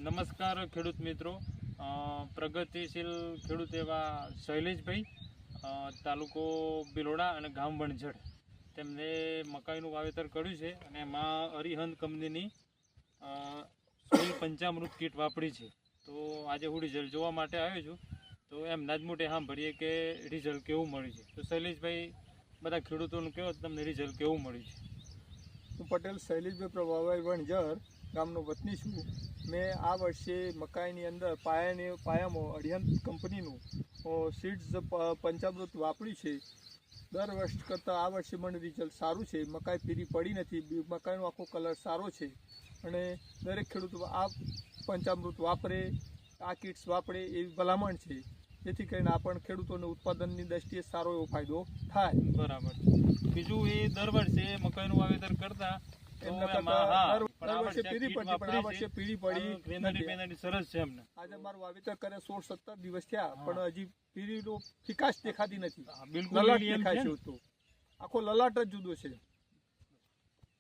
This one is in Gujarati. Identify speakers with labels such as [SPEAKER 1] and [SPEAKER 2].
[SPEAKER 1] નમસ્કાર ખેડૂત મિત્રો, પ્રગતિશીલ ખેડૂત એવા શૈલેષભાઈ, તાલુકો બિલોડા અને ગામ વણઝડ, તેમને મકાઈનું વાવેતર કર્યું છે અને એમાં અરિહંત કંપનીની સોઇલ પંચામૃત કીટ વાપરી છે. તો આજે હું રિઝલ્ટ જોવા માટે આવ્યો છું. તો એમના જ મોટે સાંભળીએ કે રિઝલ્ટ કેવું મળ્યું છે. તો શૈલેષભાઈ, બધા ખેડૂતોનું કહો તમને રિઝલ્ટ કેવું મળ્યું છે.
[SPEAKER 2] હું પટેલ શૈલેષભાઈ પ્રભાભાઈ વણઝર ગામનો વતની છું. મેં આ વર્ષે મકાઈની અંદર પાયામાં અરિહંત કંપનીનું સીડ્સ પંચામૃત વાપર્યું છે. દર વર્ષ કરતાં આ વર્ષે મને રિઝલ્ટ સારું છે. મકાઈ પીરી પડી નથી, મકાઈનો આખો કલર સારો છે અને દરેક ખેડૂત આ પંચામૃત વાપરે, આ કિટ્સ વાપરે એવી ભલામણ છે, જેથી કરીને આપણને ખેડૂતોને ઉત્પાદનની દ્રષ્ટિએ સારો એવો ફાયદો થાય.
[SPEAKER 1] બરાબર. બીજું એ દર વર્ષે મકાઈનું વાવેતર કરતા સરસ છે. એમને
[SPEAKER 2] આજે મારું વાવેતર કરે 16-17 દિવસ થયા, પણ હજી પીરીનો ફિકાશ દેખાતી નથી.
[SPEAKER 1] બિલકુલ
[SPEAKER 2] દેખાય છે, તો આખો લલાટ જ જુદો છે.